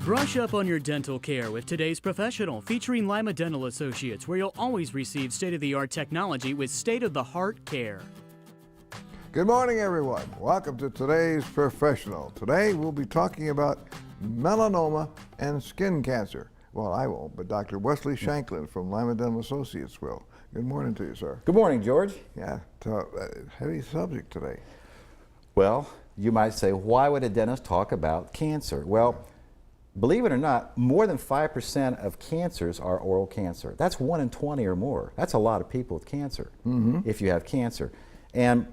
Brush up on your dental care with today's professional, featuring Lima Dental Associates, where you'll always receive state-of-the-art technology with state-of-the-heart care. Good morning, everyone. Welcome to today's professional. Today we'll be talking about melanoma and skin cancer. Well, I won't, but Dr. Wesley Shankland from Lima Dental Associates will. Good morning to you, sir. Good morning, George. Yeah, heavy subject today. Well, you might say, why would a dentist talk about cancer? Well, believe it or not, more than 5% of cancers are oral cancer. That's 1 in 20 or more. That's a lot of people with cancer, if you have cancer. And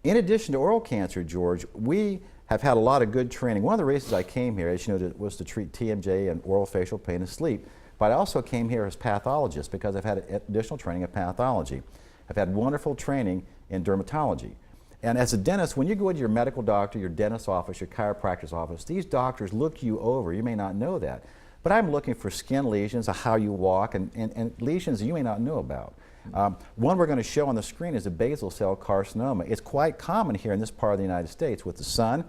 in addition to oral cancer, George, we have had a lot of good training. One of the reasons I came here, as you know, was to treat TMJ and oral facial pain and sleep. But I also came here as pathologist because I've had additional training in pathology. I've had wonderful training in dermatology. And as a dentist, when you go into your medical doctor, your dentist's office, your chiropractor's office, these doctors look you over. You may not know that. But I'm looking for skin lesions, how you walk, and lesions you may not know about. One we're going to show on the screen is a basal cell carcinoma. It's quite common here in this part of the United States with the sun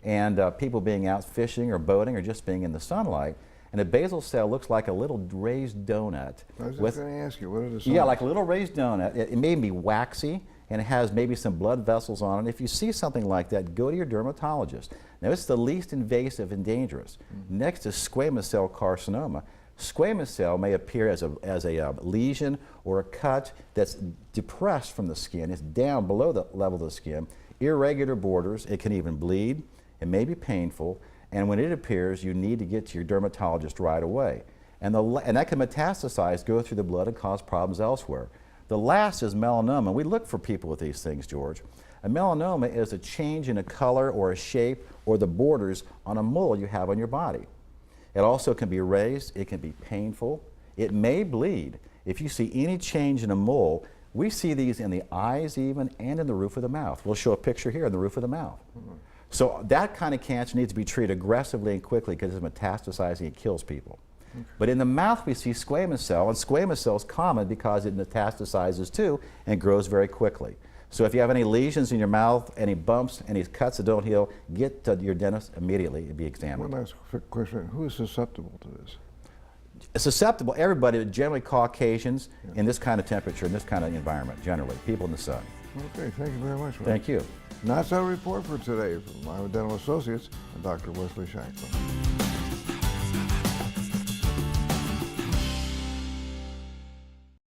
and people being out fishing or boating or just being in the sunlight. And a basal cell looks like a little raised donut. I was just going to ask you, what are the signs? Yeah, like a little raised donut. It may be waxy, and it has maybe some blood vessels on it. If you see something like that, go to your dermatologist. Now, it's the least invasive and dangerous. Next is squamous cell carcinoma. Squamous cell may appear as a lesion or a cut that's depressed from the skin. It's down below the level of the skin, irregular borders. It can even bleed. It may be painful. And when it appears, you need to get to your dermatologist right away. And that can metastasize, go through the blood, and cause problems elsewhere. The last is melanoma. We look for people with these things, George. A melanoma is a change in a color or a shape or the borders on a mole you have on your body. It also can be raised. It can be painful. It may bleed. If you see any change in a mole, we see these in the eyes even and in the roof of the mouth. We'll show a picture here in the roof of the mouth. So that kind of cancer needs to be treated aggressively and quickly because it's metastasizing. It kills people. But in the mouth we see squamous cell, and squamous cell is common because it metastasizes too and grows very quickly. So if you have any lesions in your mouth, any bumps, any cuts that don't heal, get to your dentist immediately and be examined. One last quick question. Who is susceptible to this? Susceptible, everybody, but generally Caucasians in this kind of temperature, in this kind of environment, generally, people in the sun. Okay, thank you very much. Thank you. And that's our report for today from Lima Dental Associates and Dr. Wesley Shankland.